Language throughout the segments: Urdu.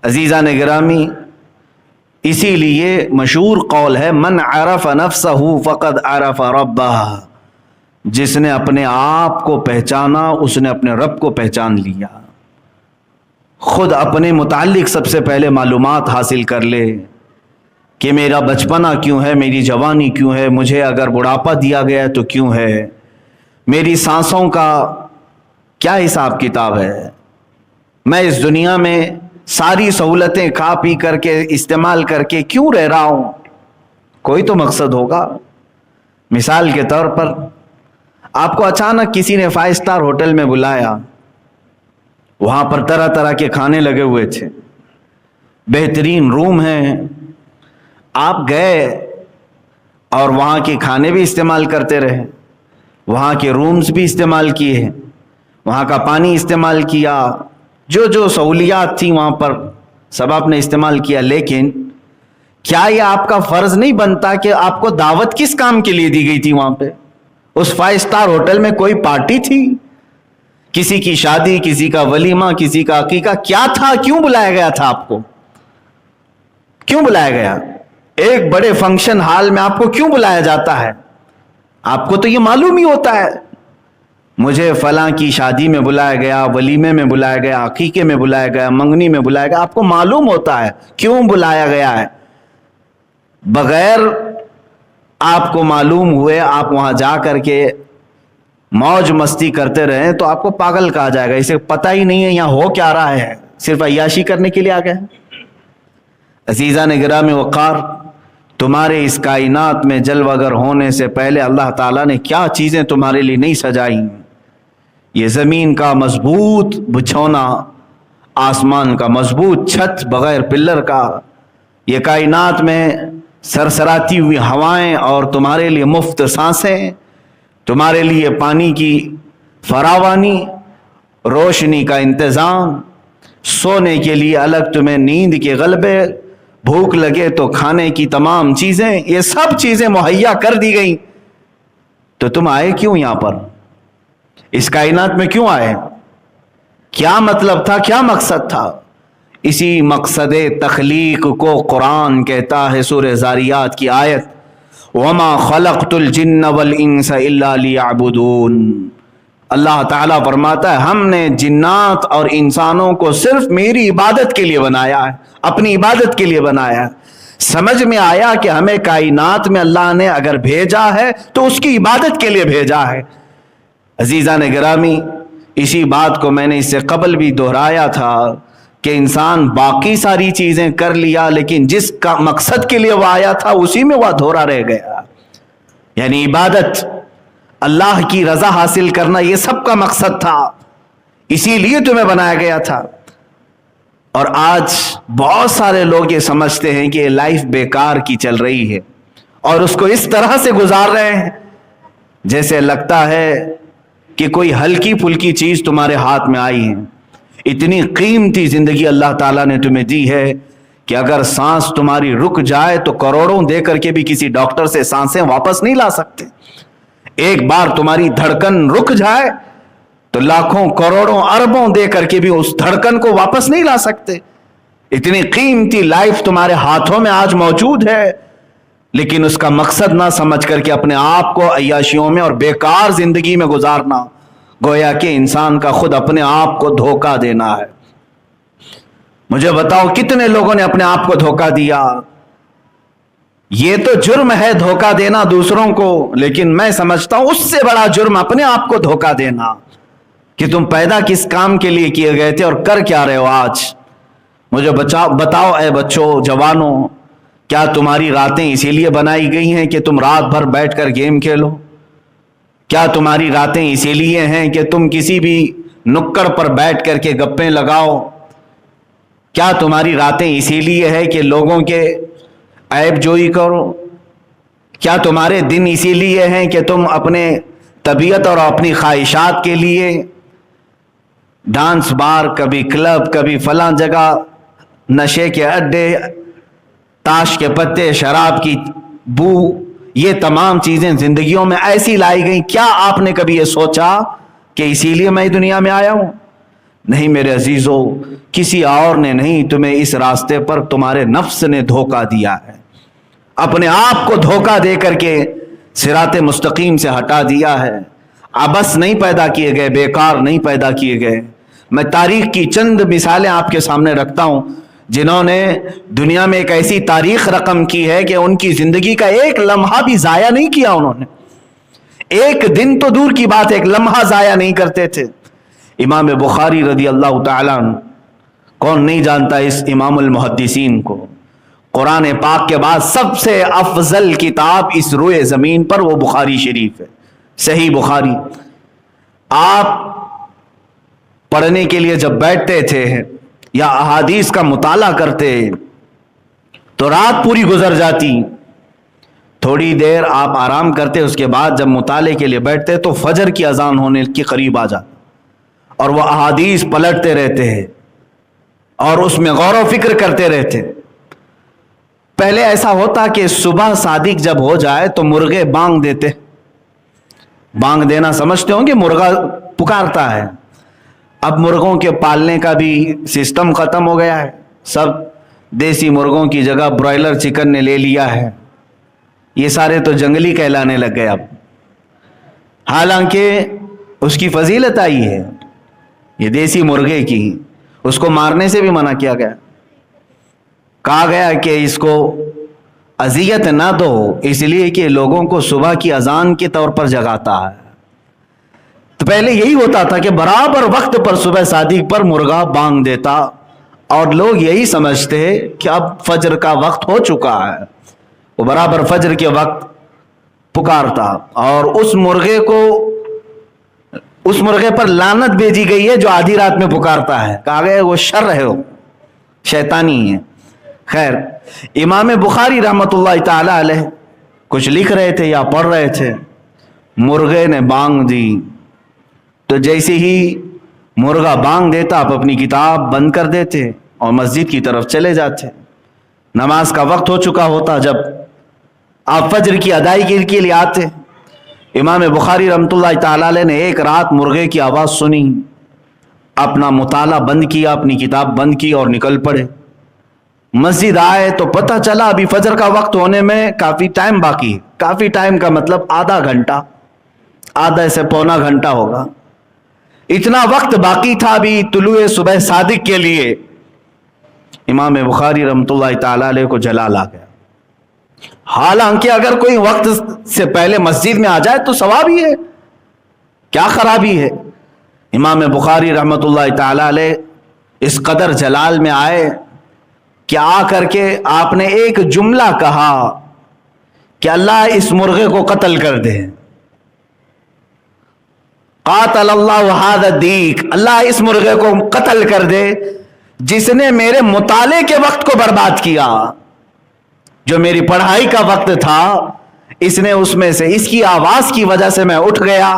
عزیزان گرامی، اسی لیے مشہور قول ہے من عرف نفسہ فقد عرف ربہ، جس نے اپنے آپ کو پہچانا اس نے اپنے رب کو پہچان لیا۔ خود اپنے متعلق سب سے پہلے معلومات حاصل کر لے کہ میرا بچپنا کیوں ہے، میری جوانی کیوں ہے، مجھے اگر بڑھاپا دیا گیا ہے تو کیوں ہے، میری سانسوں کا کیا حساب کتاب ہے، میں اس دنیا میں ساری سہولتیں کھا پی کر کے استعمال کر کے کیوں رہ رہا ہوں، کوئی تو مقصد ہوگا۔ مثال کے طور پر آپ کو اچانک کسی نے 5 اسٹار ہوٹل میں بلایا، وہاں پر طرح طرح کے کھانے لگے ہوئے تھے، بہترین روم ہیں، آپ گئے اور وہاں کے کھانے بھی استعمال کرتے رہے، وہاں کے رومز بھی استعمال کیے، وہاں کا پانی استعمال کیا، جو جو سہولیات تھیں وہاں پر سب آپ نے استعمال کیا، لیکن کیا یہ آپ کا فرض نہیں بنتا کہ آپ کو دعوت کس کام کے لیے دی گئی تھی؟ وہاں پہ اس 5 اسٹار ہوٹل میں کوئی پارٹی تھی، کسی کی شادی، کسی کا ولیمہ، کسی کا عقیقہ، کیا تھا؟ کیوں بلایا گیا تھا آپ کو؟ کیوں بلایا گیا؟ ایک بڑے فنکشن ہال میں آپ کو کیوں بلایا جاتا ہے؟ آپ کو تو یہ معلوم ہی ہوتا ہے مجھے فلاں کی شادی میں بلایا گیا، ولیمے میں بلایا گیا، عقیقے میں بلایا گیا، منگنی میں بلایا گیا، آپ کو معلوم ہوتا ہے کیوں بلایا گیا ہے۔ بغیر آپ کو معلوم ہوئے آپ وہاں جا کر کے موج مستی کرتے رہیں تو آپ کو پاگل کہا جائے گا، اسے پتہ ہی نہیں ہے یہاں ہو کیا رہا ہے، صرف عیاشی کرنے کے لیے آ گئے۔ عزیزان گرامی وقار، تمہارے اس کائنات میں جلوہ گر ہونے سے پہلے اللہ تعالیٰ نے کیا چیزیں تمہارے لیے نہیں سجائیں؟ یہ زمین کا مضبوط بچھونا، آسمان کا مضبوط چھت بغیر پلر کا، یہ کائنات میں سرسراتی ہوئی ہوائیں اور تمہارے لیے مفت سانسیں، تمہارے لیے پانی کی فراوانی، روشنی کا انتظام، سونے کے لیے الگ تمہیں نیند کے غلبے، بھوک لگے تو کھانے کی تمام چیزیں، یہ سب چیزیں مہیا کر دی گئیں، تو تم آئے کیوں یہاں پر؟ اس کائنات میں کیوں آئے؟ کیا مطلب تھا؟ کیا مقصد تھا؟ اسی مقصد تخلیق کو قرآن کہتا ہے سورہ زاریات کی آیت وَمَا خَلَقْتُ الْجِنَّ وَالْإِنسَ إِلَّا لِيَعْبُدُونَ۔ اللہ تعالیٰ فرماتا ہے ہم نے جنات اور انسانوں کو صرف میری عبادت کے لیے بنایا ہے، اپنی عبادت کے لیے بنایا ہے۔ سمجھ میں آیا کہ ہمیں کائنات میں اللہ نے اگر بھیجا ہے تو اس کی عبادت کے لیے بھیجا ہے۔ عزیزان گرامی، اسی بات کو میں نے اس سے قبل بھی دہرایا تھا کہ انسان باقی ساری چیزیں کر لیا لیکن جس کا مقصد کے لیے وہ آیا تھا اسی میں وہ ادھورا رہ گیا، یعنی عبادت، اللہ کی رضا حاصل کرنا، یہ سب کا مقصد تھا، اسی لیے تمہیں بنایا گیا تھا۔ اور آج بہت سارے لوگ یہ سمجھتے ہیں کہ یہ لائف بیکار کی چل رہی ہے اور اس کو اس طرح سے گزار رہے ہیں جیسے لگتا ہے کہ کوئی ہلکی پھلکی چیز تمہارے ہاتھ میں آئی ہے۔ اتنی قیمتی زندگی اللہ تعالیٰ نے تمہیں دی ہے کہ اگر سانس تمہاری رک جائے تو کروڑوں دے کر کے بھی کسی ڈاکٹر سے سانسیں واپس نہیں لا سکتے۔ ایک بار تمہاری دھڑکن رک جائے تو لاکھوں کروڑوں اربوں دے کر کے بھی اس دھڑکن کو واپس نہیں لا سکتے۔ اتنی قیمتی لائف تمہارے ہاتھوں میں آج موجود ہے، لیکن اس کا مقصد نہ سمجھ کر کے اپنے آپ کو عیاشیوں میں اور بیکار زندگی میں گزارنا، گویا کہ انسان کا خود اپنے آپ کو دھوکہ دینا ہے۔ مجھے بتاؤ کتنے لوگوں نے اپنے آپ کو دھوکہ دیا؟ یہ تو جرم ہے دھوکہ دینا دوسروں کو، لیکن میں سمجھتا ہوں اس سے بڑا جرم اپنے آپ کو دھوکہ دینا کہ تم پیدا کس کام کے لیے کیے گئے تھے اور کر کیا رہے ہو آج۔ مجھے بتاؤ اے بچوں، جوانوں، کیا تمہاری راتیں اسی لیے بنائی گئی ہیں کہ تم رات بھر بیٹھ کر گیم کھیلو؟ کیا تمہاری راتیں اسی لیے ہیں کہ تم کسی بھی نکڑ پر بیٹھ کر کے گپیں لگاؤ؟ کیا تمہاری راتیں اسی لیے ہے کہ لوگوں کے عیب جوئی کرو؟ کیا تمہارے دن اسی لیے ہیں کہ تم اپنے طبیعت اور اپنی خواہشات کے لیے ڈانس بار، کبھی کلب، کبھی فلاں جگہ، نشے کے اڈے، تاش کے پتے، شراب کی بو، یہ تمام چیزیں زندگیوں میں ایسی لائی گئیں؟ کیا آپ نے کبھی یہ سوچا کہ اسی لیے میں دنیا میں آیا ہوں؟ نہیں میرے عزیزو، کسی اور نے نہیں، تمہیں اس راستے پر تمہارے نفس نے دھوکہ دیا ہے، اپنے آپ کو دھوکہ دے کر کے صراط مستقیم سے ہٹا دیا ہے۔ عبث نہیں پیدا کیے گئے، بیکار نہیں پیدا کیے گئے۔ میں تاریخ کی چند مثالیں آپ کے سامنے رکھتا ہوں جنہوں نے دنیا میں ایک ایسی تاریخ رقم کی ہے کہ ان کی زندگی کا ایک لمحہ بھی ضائع نہیں کیا انہوں نے، ایک دن تو دور کی بات، ایک لمحہ ضائع نہیں کرتے تھے۔ امام بخاری رضی اللہ تعالیٰ عنہ، کون نہیں جانتا اس امام المحدثین کو؟ قرآن پاک کے بعد سب سے افضل کتاب اس روئے زمین پر وہ بخاری شریف ہے، صحیح بخاری۔ آپ پڑھنے کے لیے جب بیٹھتے تھے یا احادیث کا مطالعہ کرتے تو رات پوری گزر جاتی، تھوڑی دیر آپ آرام کرتے، اس کے بعد جب مطالعے کے لیے بیٹھتے تو فجر کی اذان ہونے کے قریب آ جاتی اور وہ احادیث پلٹتے رہتے ہیں اور اس میں غور و فکر کرتے رہتے۔ پہلے ایسا ہوتا کہ صبح صادق جب ہو جائے تو مرغے بانگ دیتے، بانگ دینا سمجھتے ہوں گے، مرغا پکارتا ہے۔ اب مرغوں کے پالنے کا بھی سسٹم ختم ہو گیا ہے، سب دیسی مرغوں کی جگہ برائلر چکن نے لے لیا ہے، یہ سارے تو جنگلی کہلانے لگ گئے اب، حالانکہ اس کی فضیلت آئی ہے یہ دیسی مرغے کی، اس کو مارنے سے بھی منع کیا گیا، کہا گیا کہ اس کو اذیت نہ دو، اس لیے کہ لوگوں کو صبح کی اذان کے طور پر جگاتا ہے۔ تو پہلے یہی ہوتا تھا کہ برابر وقت پر صبح صادق پر مرغا بانگ دیتا اور لوگ یہی سمجھتے کہ اب فجر کا وقت ہو چکا ہے، وہ برابر فجر کے وقت پکارتا اور اس مرغے پر لعنت بھیجی گئی ہے جو آدھی رات میں پکارتا ہے، کہا گیا وہ شر ہے، وہ شیطانی ہے۔ خیر، امام بخاری رحمت اللہ تعالی علیہ کچھ لکھ رہے تھے یا پڑھ رہے تھے، مرغے نے بانگ دی، تو جیسے ہی مرغا بانگ دیتا آپ اپنی کتاب بند کر دیتے اور مسجد کی طرف چلے جاتے۔ نماز کا وقت ہو چکا ہوتا جب آپ فجر کی ادائیگی کے لیے آتے۔ امام بخاری رحمۃ اللہ تعالی علیہ نے ایک رات مرغے کی آواز سنی، اپنا مطالعہ بند کیا، اپنی کتاب بند کی اور نکل پڑے۔ مسجد آئے تو پتہ چلا ابھی فجر کا وقت ہونے میں کافی ٹائم باقی ہے، کافی ٹائم کا مطلب آدھا گھنٹہ، آدھا سے پونا گھنٹہ ہوگا، اتنا وقت باقی تھا ابھی طلوع صبح صادق کے لیے۔ امام بخاری رحمۃ اللہ تعالی علیہ کو جلال آ گیا، حالانکہ اگر کوئی وقت سے پہلے مسجد میں آ جائے تو ثواب ہی ہے، کیا خرابی ہے۔ امام بخاری رحمۃ اللہ تعالی علیہ اس قدر جلال میں آئے کہ آ کر کے آپ نے ایک جملہ کہا کہ اللہ اس مرغے کو قتل کر دے، قاتل اللہ ھذا الدیک، اللہ اس مرغے کو قتل کر دے جس نے میرے مطالعے کے وقت کو برباد کیا، جو میری پڑھائی کا وقت تھا اس نے اس میں سے، اس کی آواز کی وجہ سے میں اٹھ گیا،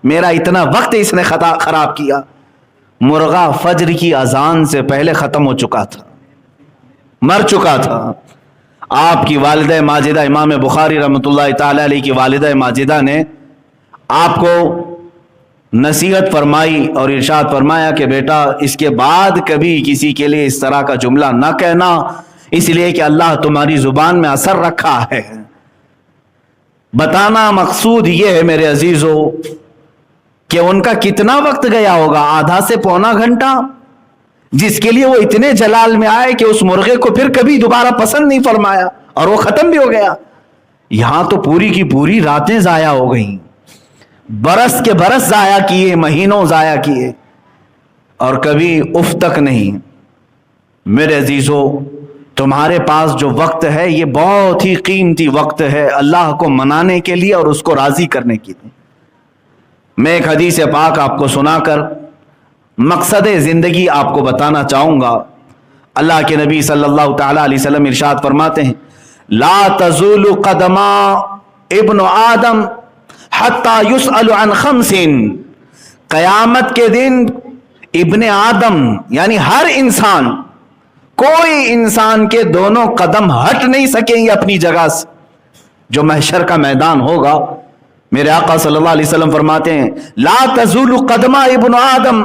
میرا اتنا وقت اس نے خراب کیا۔ مرغا فجر کی اذان سے پہلے ختم ہو چکا تھا، مر چکا تھا۔ آپ کی والدہ ماجدہ امام بخاری رحمۃ اللہ تعالی علیہ کی والدہ ماجدہ نے آپ کو نصیحت فرمائی اور ارشاد فرمایا کہ بیٹا اس کے بعد کبھی کسی کے لیے اس طرح کا جملہ نہ کہنا، اس لیے کہ اللہ تمہاری زبان میں اثر رکھا ہے۔ بتانا مقصود یہ ہے میرے عزیزو کہ ان کا کتنا وقت گیا ہوگا، آدھا سے پونا گھنٹہ، جس کے لیے وہ اتنے جلال میں آئے کہ اس مرغے کو پھر کبھی دوبارہ پسند نہیں فرمایا اور وہ ختم بھی ہو گیا۔ یہاں تو پوری کی پوری راتیں ضائع ہو گئیں، برس کے برس ضائع کیے، مہینوں ضائع کیے اور کبھی اف تک نہیں۔ میرے عزیزو تمہارے پاس جو وقت ہے یہ بہت ہی قیمتی وقت ہے اللہ کو منانے کے لیے اور اس کو راضی کرنے کے لیے۔ میں ایک حدیث پاک آپ کو سنا کر مقصد زندگی آپ کو بتانا چاہوں گا۔ اللہ کے نبی صلی اللہ تعالی علیہ وسلم ارشاد فرماتے ہیں، لا تزول قدما ابن آدم حتی یسأل عن خمس، قیامت کے دن ابن آدم یعنی ہر انسان، کوئی انسان کے دونوں قدم ہٹ نہیں سکیں گے اپنی جگہ سے۔ جو محشر کا میدان ہوگا، میرے آقا صلی اللہ علیہ وسلم فرماتے ہیں لا تزول قدما ابن آدم،